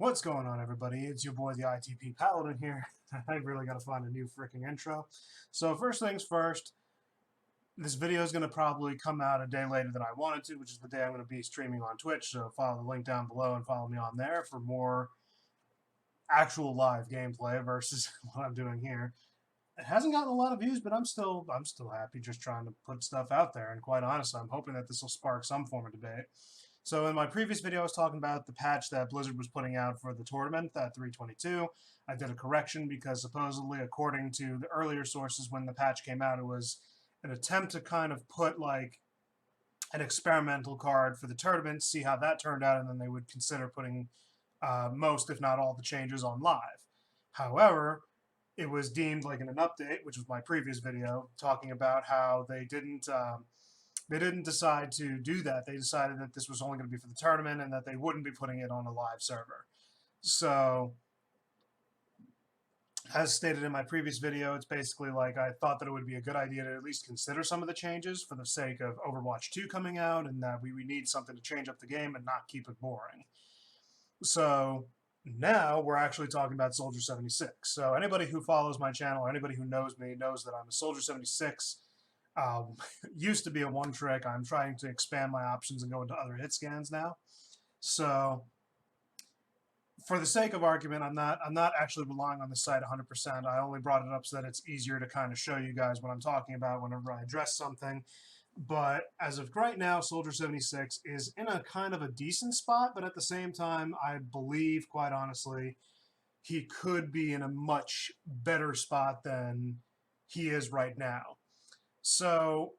What's going on, everybody? It's your boy, the ITP Paladin here. I really got to find a new freaking intro. So first things first, this video is going to probably come out a day later than I wanted to, which is the day I'm going to be streaming on Twitch. So follow the link down below and follow me on there for more actual live gameplay versus what I'm doing here. It hasn't gotten a lot of views, but I'm still happy just trying to put stuff out there. And quite honestly, I'm hoping that this will spark some form of debate. So in my previous video, I was talking about the patch that Blizzard was putting out for the tournament at 3.22. I did a correction because supposedly, according to the earlier sources, when the patch came out, it was an attempt to kind of put like an experimental card for the tournament, see how that turned out, and then they would consider putting most, if not all, the changes on live. However, it was deemed like in an update, which was my previous video, talking about how they didn't decide to do that. They decided that this was only going to be for the tournament and that they wouldn't be putting it on a live server. So, as stated in my previous video, it's basically like I thought that it would be a good idea to at least consider some of the changes for the sake of Overwatch 2 coming out, and that we need something to change up the game and not keep it boring. So now we're actually talking about Soldier 76. So anybody who follows my channel or anybody who knows me knows that I'm a Soldier 76. Used to be a one trick. I'm trying to expand my options and go into other hit scans now. So for the sake of argument, I'm not actually relying on the site 100%. I only brought it up so that it's easier to kind of show you guys what I'm talking about whenever I address something. But as of right now, Soldier 76 is in a kind of a decent spot, but at the same time, I believe, quite honestly, he could be in a much better spot than he is right now. So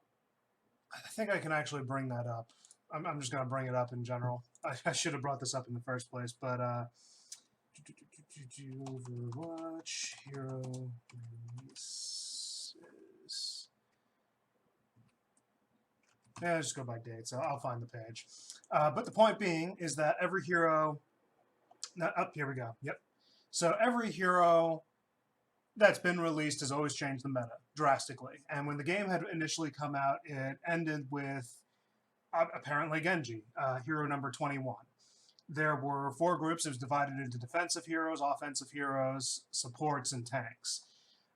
I think I can actually bring that up. I'm just going to bring it up in general. I should have brought this up in the first place, but Overwatch hero releases. Yeah, just go by dates. I'll find the page. But the point being is that every hero. Here we go. Yep. So every hero that's been released has always changed the meta drastically. And when the game had initially come out, it ended with apparently Genji, hero number 21. There were 4 groups. It was divided into defensive heroes, offensive heroes, supports, and tanks.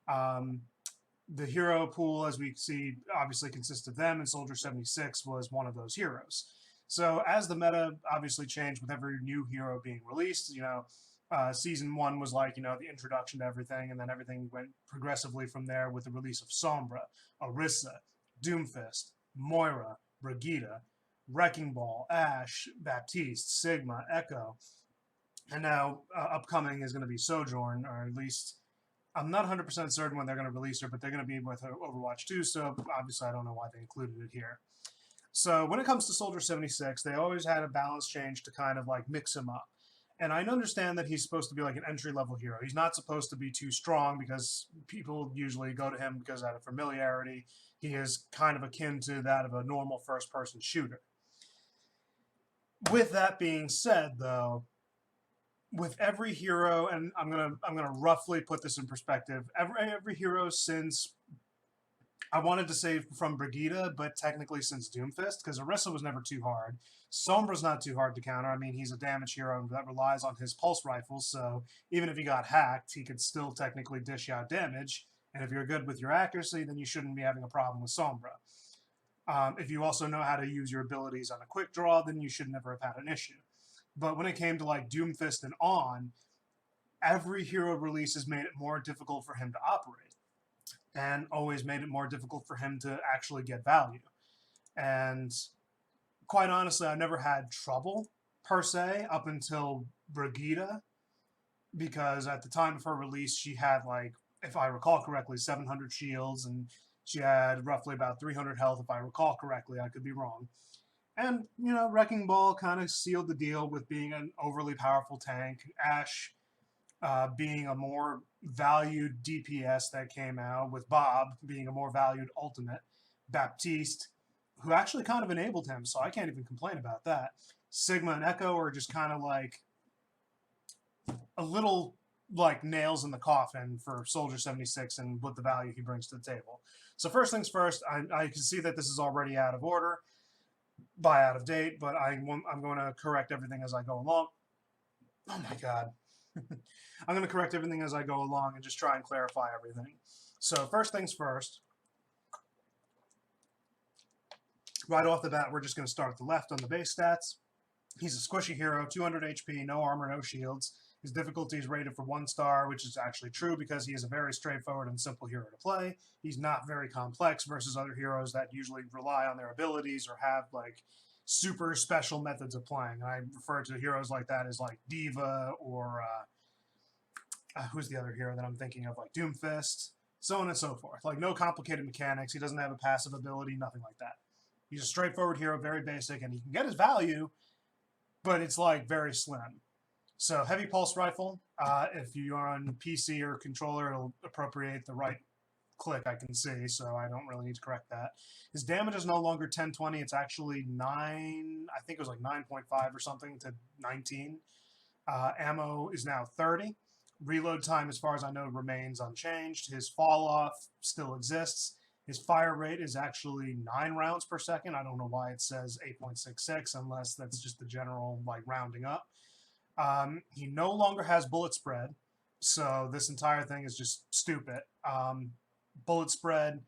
The hero pool, as we see, obviously consists of them, and Soldier 76 was one of those heroes. So as the meta obviously changed with every new hero being released, Season 1 was like, the introduction to everything, and then everything went progressively from there with the release of Sombra, Orisa, Doomfist, Moira, Brigitte, Wrecking Ball, Ashe, Baptiste, Sigma, Echo, and now upcoming is going to be Sojourn, or at least I'm not 100% certain when they're going to release her, but they're going to be with Overwatch 2, so obviously I don't know why they included it here. So when it comes to Soldier 76, they always had a balance change to kind of like mix him up. And I understand that he's supposed to be like an entry-level hero. He's not supposed to be too strong because people usually go to him because out of familiarity. He is kind of akin to that of a normal first-person shooter. With that being said, though, with every hero, and I'm gonna roughly put this in perspective, every hero since, I wanted to say from Brigitte, but technically since Doomfist, because Orisa was never too hard. Sombra's not too hard to counter. I mean, he's a damage hero that relies on his pulse rifles, so even if he got hacked, he could still technically dish out damage. And if you're good with your accuracy, then you shouldn't be having a problem with Sombra. If you also know how to use your abilities on a quick draw, then you should never have had an issue. But when it came to like Doomfist and on, every hero release has made it more difficult for him to operate, and always made it more difficult for him to actually get value. And quite honestly, I never had trouble, per se, up until Brigitte, because at the time of her release, she had, like, if I recall correctly, 700 shields, and she had roughly about 300 health, if I recall correctly. I could be wrong. And, Wrecking Ball kind of sealed the deal with being an overly powerful tank. Ashe being a more valued DPS that came out, with Bob being a more valued ultimate. Baptiste, who actually kind of enabled him, so I can't even complain about that. Sigma and Echo are just kind of like a little like nails in the coffin for Soldier 76 and what the value he brings to the table. So first things first, I can see that this is already out of order, by out of date, but I'm going to correct everything as I go along. Oh my god. I'm going to correct everything as I go along and just try and clarify everything. So first things first, right off the bat, we're just going to start at the left on the base stats. He's a squishy hero, 200 HP, no armor, no shields. His difficulty is rated for 1 star, which is actually true because he is a very straightforward and simple hero to play. He's not very complex versus other heroes that usually rely on their abilities or have like super special methods of playing. And I refer to heroes like that as like Diva or who's the other hero that I'm thinking of, like Doomfist, so on and so forth. Like no complicated mechanics. He doesn't have a passive ability, nothing like that. He's a straightforward hero, very basic, and he can get his value, but it's like very slim. So heavy pulse rifle, if you are on PC or controller, it'll appropriate the right click I can see, so I don't really need to correct that. His damage is no longer 1020, it's actually 9, I think it was like 9.5 or something to 19. Ammo is now 30. Reload time, as far as I know, remains unchanged. His fall off still exists. His fire rate is actually 9 rounds per second. I don't know why it says 8.66 unless that's just the general like rounding up. He no longer has bullet spread, so this entire thing is just stupid. Bullet spread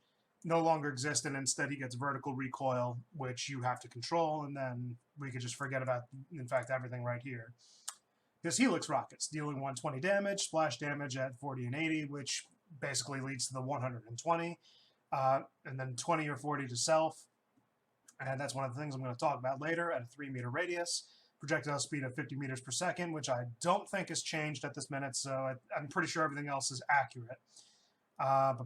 no longer exists, and instead he gets vertical recoil, which you have to control, and then we could just forget about, in fact, everything right here. His Helix Rockets, dealing 120 damage, splash damage at 40 and 80, which basically leads to the 120, and then 20 or 40 to self. And that's one of the things I'm going to talk about later at a 3-meter radius. Projectile speed of 50 meters per second, which I don't think has changed at this minute, so I'm pretty sure everything else is accurate. And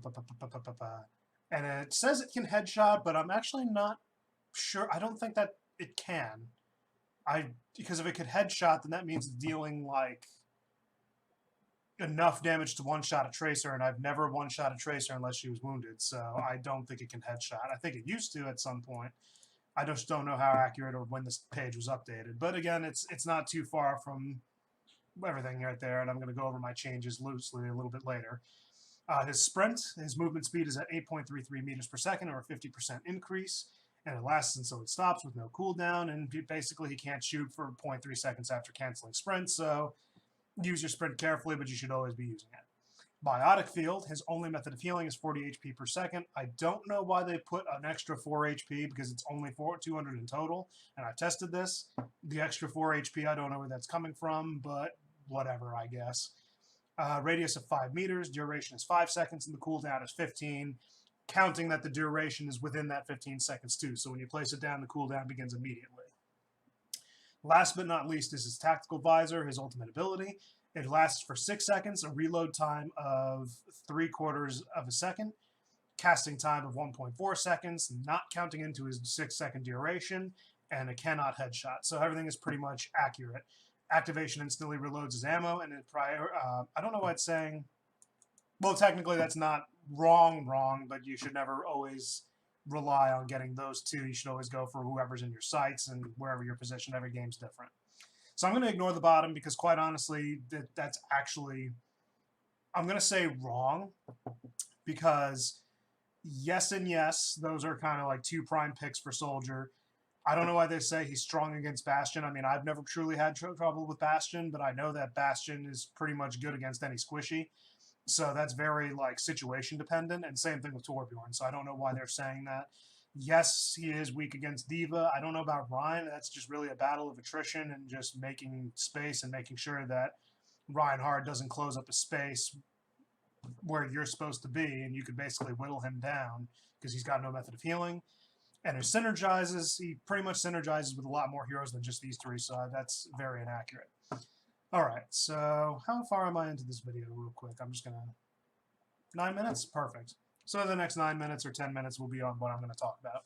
it says it can headshot, but I'm actually not sure. I don't think that it can. Because if it could headshot, then that means dealing like enough damage to one-shot a Tracer, and I've never one-shot a Tracer unless she was wounded, so I don't think it can headshot. I think it used to at some point. I just don't know how accurate or when this page was updated. But again, it's not too far from everything right there, and I'm going to go over my changes loosely a little bit later. His sprint, his movement speed is at 8.33 meters per second, or a 50% increase, and it lasts until it stops with no cooldown, and basically he can't shoot for 0.3 seconds after canceling sprint, so use your sprint carefully, but you should always be using it. Biotic Field, his only method of healing is 40 HP per second. I don't know why they put an extra 4 HP because it's only 200 in total, and I've tested this. The extra 4 HP, I don't know where that's coming from, but whatever, I guess. Radius of 5 meters, duration is 5 seconds, and the cooldown is 15, counting that the duration is within that 15 seconds too. So when you place it down, the cooldown begins immediately. Last but not least is his Tactical Visor, his ultimate ability. It lasts for 6 seconds, a reload time of 3/4 of a second, casting time of 1.4 seconds, not counting into his 6-second duration, and it cannot headshot. So everything is pretty much accurate. Activation instantly reloads his ammo, and it I don't know why it's saying. Well, technically that's not wrong, but you should never always rely on getting those two. You should always go for whoever's in your sights and wherever you're positioned. Every game's different. So I'm going to ignore the bottom because, quite honestly, that's actually, I'm going to say wrong, because yes and yes, those are kind of like 2 prime picks for Soldier. I don't know why they say he's strong against Bastion. I mean, I've never truly had trouble with Bastion, but I know that Bastion is pretty much good against any squishy. So that's very like situation dependent, and same thing with Torbjorn. So I don't know why they're saying that. Yes, he is weak against Diva. I don't know about Ryan. That's just really a battle of attrition and just making space and making sure that Reinhardt doesn't close up a space where you're supposed to be, and you could basically whittle him down because he's got no method of healing. And his synergizes, he pretty much synergizes with a lot more heroes than just these 3, so that's very inaccurate. All right, so how far am I into this video real quick? I'm just going to... 9 minutes? Perfect. So the next 9 minutes or 10 minutes will be on what I'm going to talk about.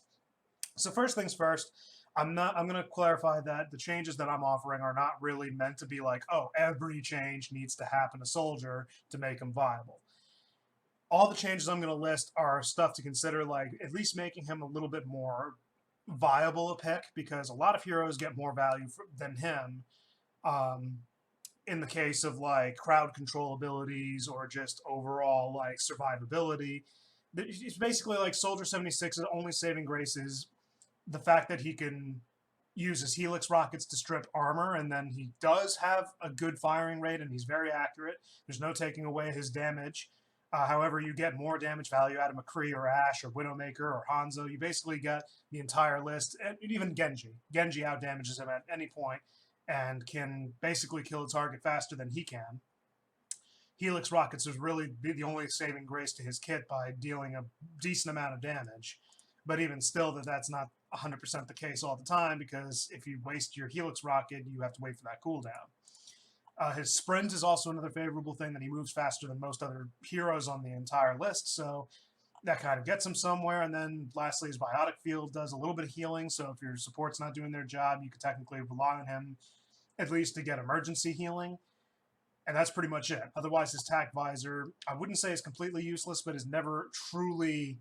So first things first, I'm going to clarify that the changes that I'm offering are not really meant to be like, oh, every change needs to happen to Soldier to make him viable. All the changes I'm going to list are stuff to consider, like at least making him a little bit more viable a pick, because a lot of heroes get more value than him in the case of like crowd control abilities or just overall like survivability. It's basically like Soldier 76's only saving grace is the fact that he can uses Helix rockets to strip armor, and then he does have a good firing rate, and he's very accurate. There's no taking away his damage. However, you get more damage value out of McCree or Ashe or Widowmaker or Hanzo. You basically get the entire list, and even Genji. Genji outdamages him at any point and can basically kill a target faster than he can. Helix rockets is really the only saving grace to his kit by dealing a decent amount of damage. But even still, that's not 100% the case all the time, because if you waste your Helix rocket, you have to wait for that cooldown. His sprint is also another favorable thing, that he moves faster than most other heroes on the entire list, so that kind of gets him somewhere. And then lastly, his biotic field does a little bit of healing, so if your support's not doing their job, you could technically rely on him at least to get emergency healing. And that's pretty much it. Otherwise, his tac visor, I wouldn't say is completely useless, but is never truly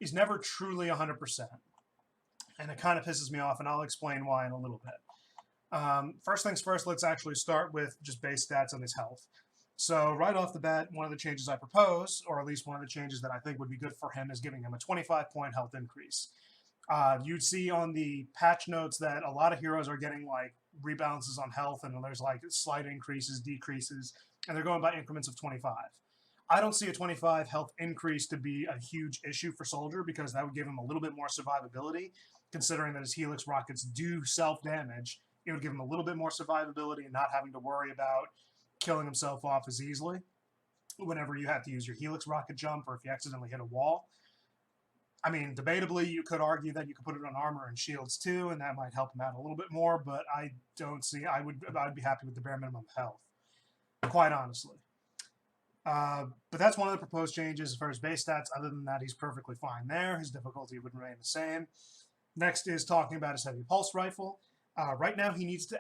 100%. And it kind of pisses me off, and I'll explain why in a little bit. First things first, let's actually start with just base stats on his health. So right off the bat, one of the changes I propose, or at least one of the changes that I think would be good for him, is giving him a 25-point health increase. You'd see on the patch notes that a lot of heroes are getting like rebalances on health, and there's like slight increases, decreases, and they're going by increments of 25. I don't see a 25 health increase to be a huge issue for Soldier, because that would give him a little bit more survivability, considering that his Helix rockets do self-damage. It would give him a little bit more survivability and not having to worry about killing himself off as easily whenever you have to use your Helix rocket jump, or if you accidentally hit a wall. I mean, debatably, you could argue that you could put it on armor and shields too, and that might help him out a little bit more, but I don't see, I'd be happy with the bare minimum health, quite honestly. But that's one of the proposed changes as far as base stats. Other than that, he's perfectly fine there. His difficulty would remain the same. Next is talking about his heavy pulse rifle. Right now, he needs to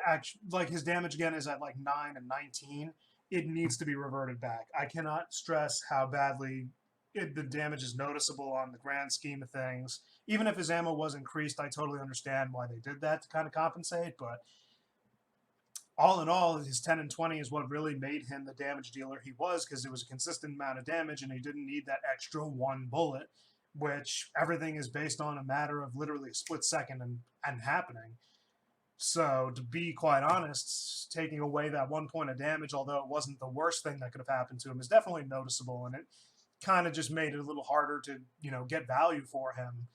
his damage again is at like 9 and 19. It needs to be reverted back. I cannot stress how badly the damage is noticeable on the grand scheme of things. Even if his ammo was increased, I totally understand why they did that to kind of compensate, but all in all, his 10 and 20 is what really made him the damage dealer he was, because it was a consistent amount of damage and he didn't need that extra one bullet, which everything is based on a matter of literally a split second and happening. So to be quite honest, taking away that 1 point of damage, although it wasn't the worst thing that could have happened to him, is definitely noticeable, and it kind of just made it a little harder to, get value for him.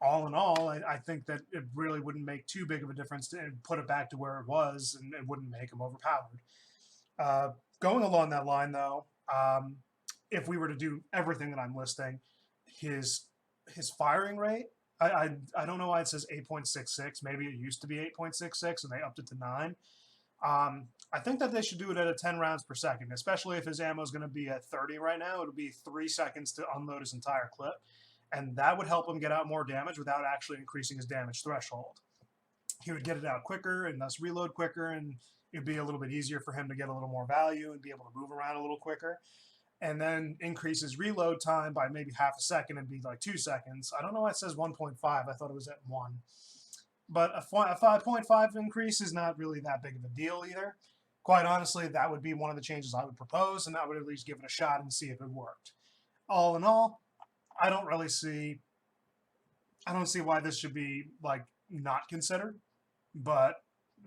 All in all, I think that it really wouldn't make too big of a difference to put it back to where it was, and it wouldn't make him overpowered. Going along that line, though, if we were to do everything that I'm listing, his firing rate, I don't know why it says 8.66. Maybe it used to be 8.66 and they upped it to 9. I think that they should do it at 10 rounds per second, especially if his ammo is going to be at 30 right now. It'll be 3 seconds to unload his entire clip, and that would help him get out more damage without actually increasing his damage threshold. He would get it out quicker and thus reload quicker, and it'd be a little bit easier for him to get a little more value and be able to move around a little quicker. And then increase his reload time by maybe half a second and be like 2 seconds. I don't know why it says 1.5. I thought it was at 1. But a 5.5 increase is not really that big of a deal either. Quite honestly, that would be one of the changes I would propose, and I would at least give it a shot and see if it worked. All in all, I don't see why this should be like not considered. But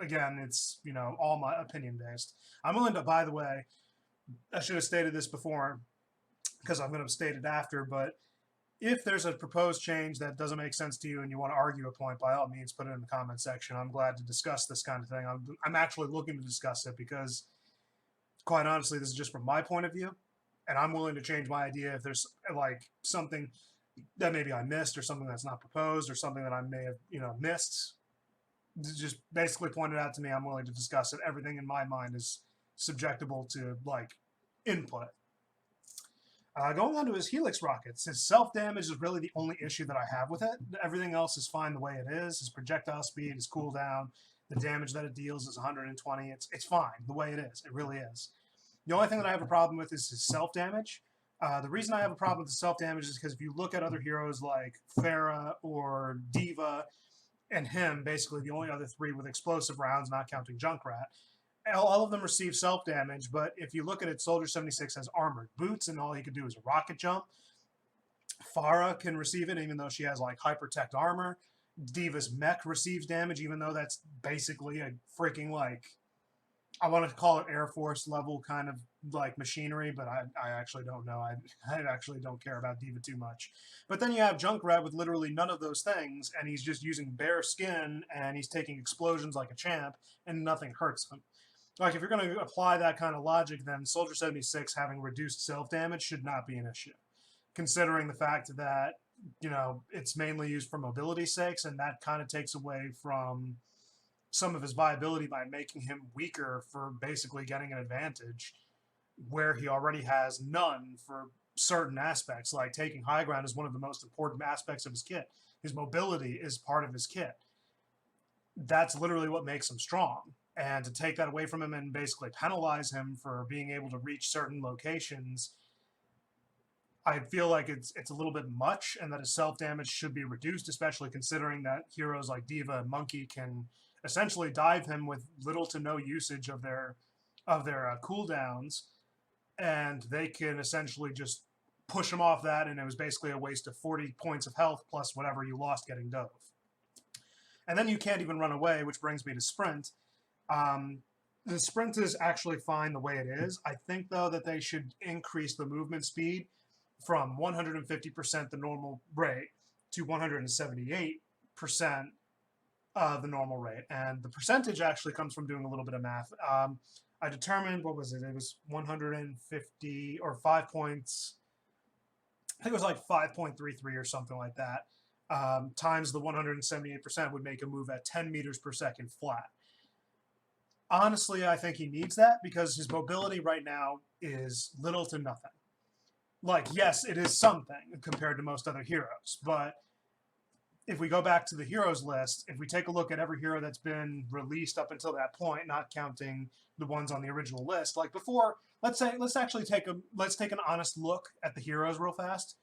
again, it's, all my opinion based. I'm willing to, by the way, I should have stated this before because I'm going to state it after, but if there's a proposed change that doesn't make sense to you and you want to argue a point, by all means, put it in the comment section. I'm glad to discuss this kind of thing. I'm actually looking to discuss it because, quite honestly, this is just from my point of view, and I'm willing to change my idea if there's like something that maybe I missed, or something that's not proposed, or something that I may have, missed. Just basically point it out to me. I'm willing to discuss it. Everything in my mind is subjectable to like input. Going on to his Helix rockets, his self-damage is really the only issue that I have with it. Everything else is fine the way it is. His projectile speed, his cooldown, the damage that it deals is 120. It's fine the way it is. It really is. The only thing that I have a problem with is his self-damage. The reason I have a problem with the self-damage is because if you look at other heroes like Pharah or Diva and him, basically the only other 3 with explosive rounds, not counting Junkrat, all of them receive self-damage, but if you look at it, Soldier 76 has armored boots, and all he could do is a rocket jump. Pharah can receive it, even though she has like hyper-tech armor. Diva's mech receives damage, even though that's basically a freaking, like, I want to call it Air Force level kind of like machinery, but I actually don't know. I actually don't care about Diva too much. But then you have Junkrat with literally none of those things, and he's just using bare skin, and he's taking explosions like a champ, and nothing hurts him. Like, if you're going to apply that kind of logic, then Soldier 76 having reduced self-damage should not be an issue, considering the fact that, you know, it's mainly used for mobility sakes, and that kind of takes away from some of his viability by making him weaker for basically getting an advantage where he already has none for certain aspects. Like, taking high ground is one of the most important aspects of his kit. His mobility is part of his kit. That's literally what makes him strong. And to take that away from him and basically penalize him for being able to reach certain locations, I feel like it's a little bit much, and that his self-damage should be reduced, especially considering that heroes like Diva and Monkey can essentially dive him with little to no usage of their cooldowns, and they can essentially just push him off that, and it was basically a waste of 40 points of health plus whatever you lost getting dove. And then you can't even run away, which brings me to Sprint. The Sprint is actually fine the way it is. I think, though, that they should increase the movement speed from 150% the normal rate to 178% of the normal rate. And the percentage actually comes from doing a little bit of math. I determined, what was it? It was 150 or 5 points. I think it was like 5.33 or something like that. Times the 178% would make a move at 10 meters per second flat. Honestly, I think he needs that because his mobility right now is little to nothing. Like, yes, it is something compared to most other heroes, but if we go back to the heroes list, if we take a look at every hero that's been released up until that point, not counting the ones on the original list, like before, let's take an honest look at the heroes real fast.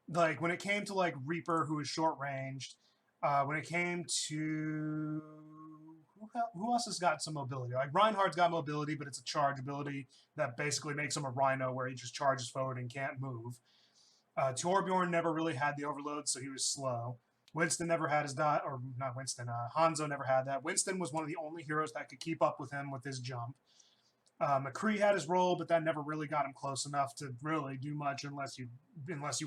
Like, when it came to like Reaper, who is short ranged, when it came to who else has got some mobility? Like, Reinhardt's got mobility, but it's a charge ability that basically makes him a Rhino, where he just charges forward and can't move. Torbjorn never really had the overload, so he was slow. Winston never had his dot, or not Winston. Hanzo never had that. Winston was one of the only heroes that could keep up with him with his jump. McCree had his role, but that never really got him close enough to really do much unless you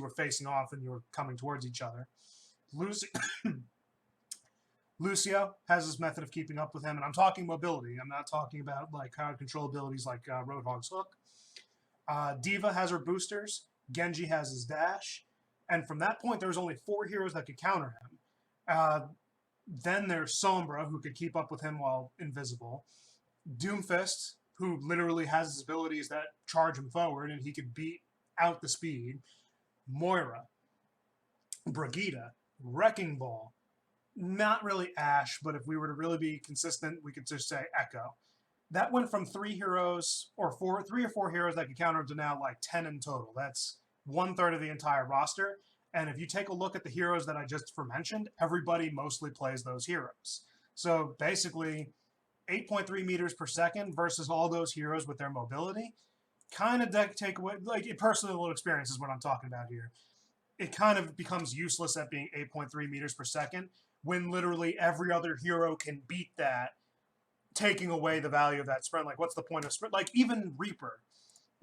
were facing off and you were coming towards each other. Lucio has his method of keeping up with him, and I'm talking mobility. I'm not talking about like crowd control abilities like Roadhog's Hook. Diva has her boosters. Genji has his dash. And from that point, there was only 4 heroes that could counter him. Then there's Sombra, who could keep up with him while invisible. Doomfist, who literally has his abilities that charge him forward, and he could beat out the speed. Moira, Brigitte, Wrecking Ball. Not really Ash, but if we were to really be consistent, we could just say Echo. That went from 3 heroes, or 3 or 4 heroes that could counter him, to now like 10 in total. That's 1/3 of the entire roster. And if you take a look at the heroes that I just mentioned, everybody mostly plays those heroes. So basically, 8.3 meters per second versus all those heroes with their mobility, kind of take away, like, personal experience is what I'm talking about here. It kind of becomes useless at being 8.3 meters per second when literally every other hero can beat that, taking away the value of that sprint. Like, what's the point of sprint? Like, even Reaper,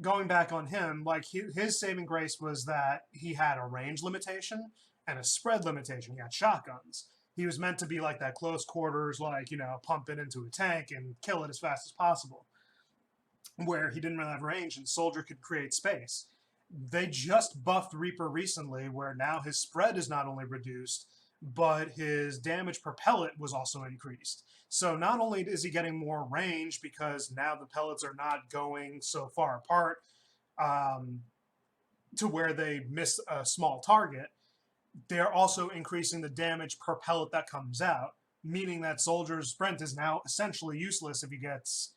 going back on him, like, his saving grace was that he had a range limitation and a spread limitation. He had shotguns. He was meant to be like that close quarters, like, you know, pump it into a tank and kill it as fast as possible, where he didn't really have range and Soldier could create space. They just buffed Reaper recently, where now his spread is not only reduced, but his damage per pellet was also increased. So not only is he getting more range because now the pellets are not going so far apart to where they miss a small target, they're also increasing the damage per pellet that comes out, meaning that Soldier's sprint is now essentially useless if he gets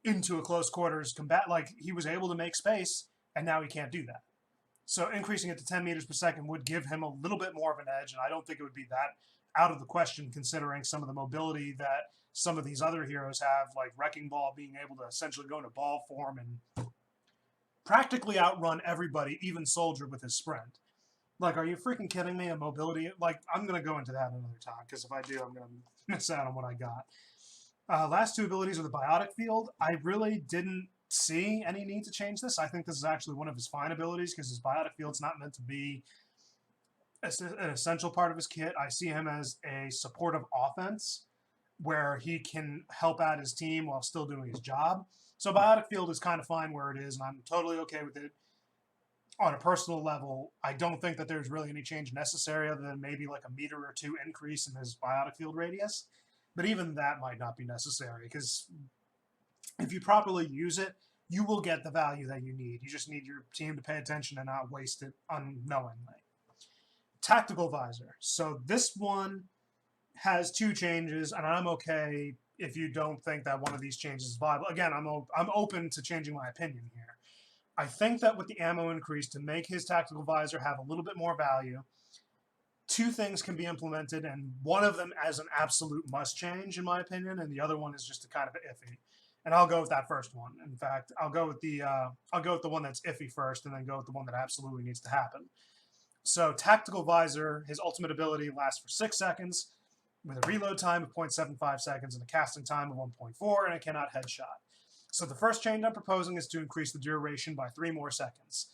into a close quarters combat. Like, he was able to make space, and now he can't do that. So increasing it to 10 meters per second would give him a little bit more of an edge, and I don't think it would be that out of the question considering some of the mobility that some of these other heroes have, like Wrecking Ball being able to essentially go into ball form and practically outrun everybody, even Soldier, with his sprint. Like, are you freaking kidding me? A mobility, like, I'm gonna go into that another time, because if I do, I'm gonna miss out on what I got. Last two abilities are the biotic field. I really didn't see any need to change this. I think this is actually one of his fine abilities, because his biotic field's not meant to be an essential part of his kit. I see him as a supportive offense where he can help out his team while still doing his job. So biotic field is kind of fine where it is, and I'm totally okay with it. On a personal level, I don't think that there's really any change necessary other than maybe like a meter or two increase in his biotic field radius. But even that might not be necessary, because if you properly use it, you will get the value that you need. You just need your team to pay attention and not waste it unknowingly. Tactical Visor. So this one has two changes, and I'm okay if you don't think that one of these changes is viable. Again, I'm open to changing my opinion here. I think that with the ammo increase, to make his Tactical Visor have a little bit more value, two things can be implemented, and one of them as an absolute must change, in my opinion, and the other one is just a kind of iffy. And I'll go with that first one. In fact, I'll go with the one that's iffy first, and then go with the one that absolutely needs to happen. So Tactical Visor, his ultimate ability lasts for 6 seconds, with a reload time of 0.75 seconds and a casting time of 1.4, and it cannot headshot. So the first change I'm proposing is to increase the duration by 3 more seconds.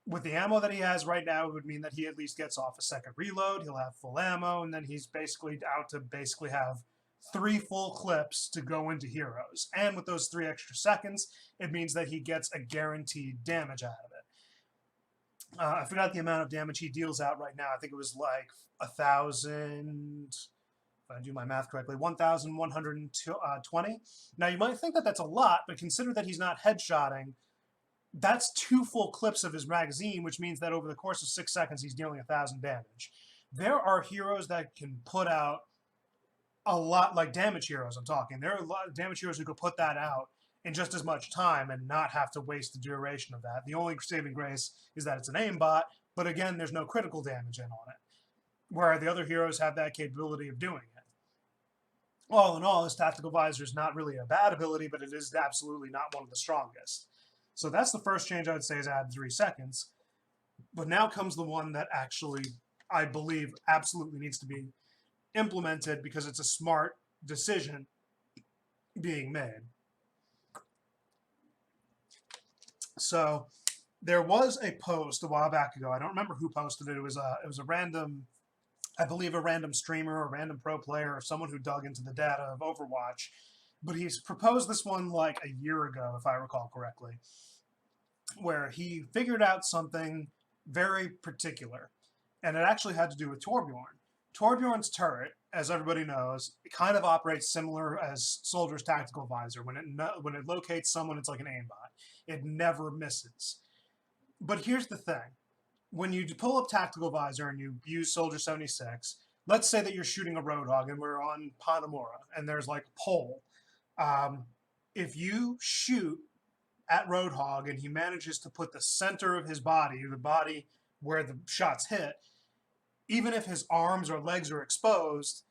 With the ammo that he has right now, it would mean that he at least gets off a second reload, he'll have full ammo, and then he's basically out to basically have 3 full clips to go into heroes. And with those 3 extra seconds, it means that he gets a guaranteed damage out of it. I forgot the amount of damage he deals out right now. I think it was like 1,000... if I do my math correctly, 1,120. Now, you might think that that's a lot, but consider that he's not headshotting. That's 2 full clips of his magazine, which means that over the course of 6 seconds, he's dealing 1,000 damage. There are heroes that can put out a lot, like damage heroes I'm talking. There are a lot of damage heroes who could put that out in just as much time and not have to waste the duration of that. The only saving grace is that it's an aimbot, but again, there's no critical damage in on it, where the other heroes have that capability of doing it. All in all, his Tactical Visor is not really a bad ability, but it is absolutely not one of the strongest. So that's the first change I would say is add 3 seconds. But now comes the one that actually, I believe, absolutely needs to be implemented because it's a smart decision being made. So there was a post a while back ago. I don't remember who posted it. It was a random, I believe a random streamer, a random pro player, or someone who dug into the data of Overwatch. But he's proposed this one like a year ago, if I recall correctly, where he figured out something very particular. And it actually had to do with Torbjorn. Torbjorn's turret, as everybody knows, it kind of operates similar as Soldier's Tactical Visor. When it locates someone, it's like an aimbot. It never misses. But here's the thing. When you pull up Tactical Visor and you use Soldier 76, let's say that you're shooting a Roadhog and we're on Panemora and there's like a pole. If you shoot at Roadhog and he manages to put the center of his body, the body where the shots hit, even if his arms or legs are exposed,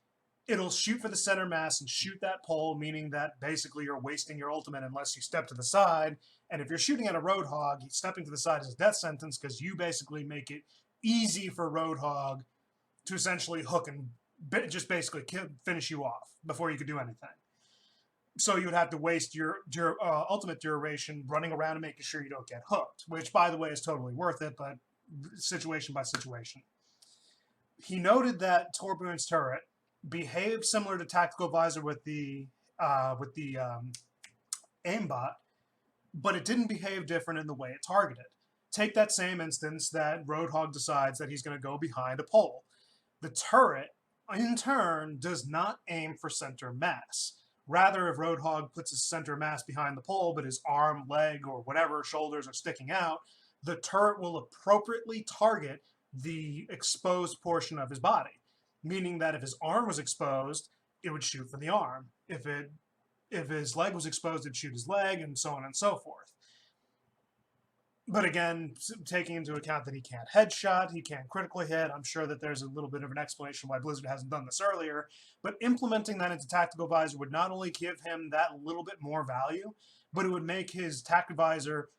it'll shoot for the center mass and shoot that pole, meaning that basically you're wasting your ultimate unless you step to the side. And if you're shooting at a Roadhog, stepping to the side is a death sentence because you basically make it easy for Roadhog to essentially hook and just basically finish you off before you could do anything. So you would have to waste your ultimate duration running around and making sure you don't get hooked, which, by the way, is totally worth it, but situation by situation. He noted that Torbjorn's turret behaved similar to Tactical Visor with the aimbot, but it didn't behave different in the way it targeted. Take that same instance that Roadhog decides that he's going to go behind a pole. The turret, in turn, does not aim for center mass. Rather, if Roadhog puts his center mass behind the pole, but his arm, leg, or whatever shoulders are sticking out, the turret will appropriately target the exposed portion of his body. Meaning that if his arm was exposed, it would shoot for the arm. If his leg was exposed, it'd shoot his leg, and so on and so forth. But again, taking into account that he can't headshot, he can't critically hit, I'm sure that there's a little bit of an explanation why Blizzard hasn't done this earlier, but implementing that into Tactical Visor would not only give him that little bit more value, but it would make his Tactical Visor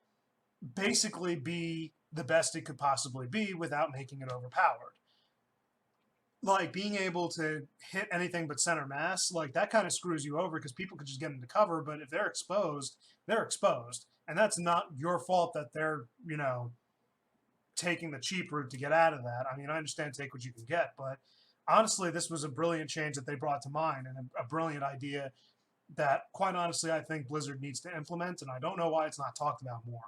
basically be the best it could possibly be without making it overpowered. Like, being able to hit anything but center mass, like, that kind of screws you over because people could just get into cover, but if they're exposed, they're exposed. And that's not your fault that they're, you know, taking the cheap route to get out of that. I mean, I understand take what you can get, but honestly, this was a brilliant change that they brought to mind and a brilliant idea that, quite honestly, I think Blizzard needs to implement, and I don't know why it's not talked about more.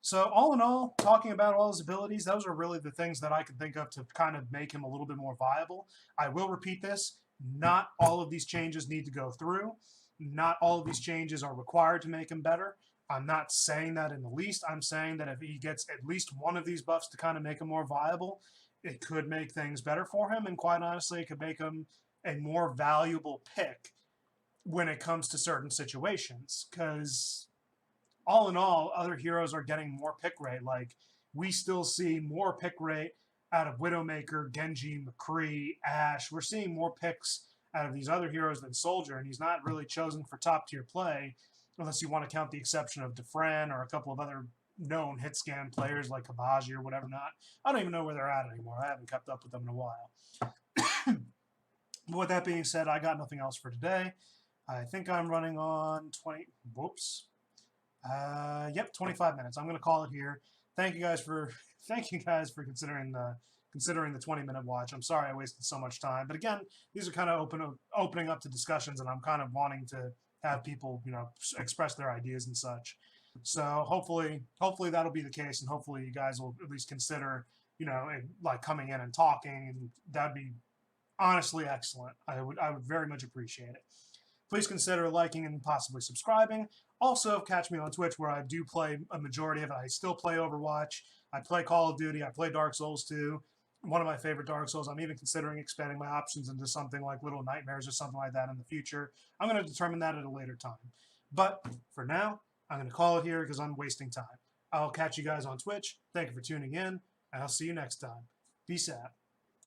So all in all, talking about all his abilities, those are really the things that I could think of to kind of make him a little bit more viable. I will repeat this, not all of these changes need to go through. Not all of these changes are required to make him better. I'm not saying that in the least. I'm saying that if he gets at least one of these buffs to kind of make him more viable, it could make things better for him, and quite honestly, it could make him a more valuable pick when it comes to certain situations, because all in all, other heroes are getting more pick rate. Like, we still see more pick rate out of Widowmaker, Genji, McCree, Ashe. We're seeing more picks out of these other heroes than Soldier, and he's not really chosen for top-tier play, unless you want to count the exception of Defran or a couple of other known hit scan players like Kabaji or whatever not. I don't even know where they're at anymore. I haven't kept up with them in a while. With that being said, I got nothing else for today. I think I'm running on 20... Whoops. Yep, 25 minutes. I'm going to call it here. Thank you guys for considering the 20-minute watch. I'm sorry I wasted so much time, but again, these are kind of opening up to discussions, and I'm kind of wanting to have people, you know, express their ideas and such. So hopefully that'll be the case, and hopefully you guys will at least consider, you know, like coming in and talking, and that'd be honestly excellent. I would very much appreciate it. Please consider liking and possibly subscribing. Also, catch me on Twitch, where I do play a majority of it. I still play Overwatch. I play Call of Duty. I play Dark Souls 2. One of my favorite Dark Souls. I'm even considering expanding my options into something like Little Nightmares or something like that in the future. I'm going to determine that at a later time. But for now, I'm going to call it here because I'm wasting time. I'll catch you guys on Twitch. Thank you for tuning in, and I'll see you next time. Peace out.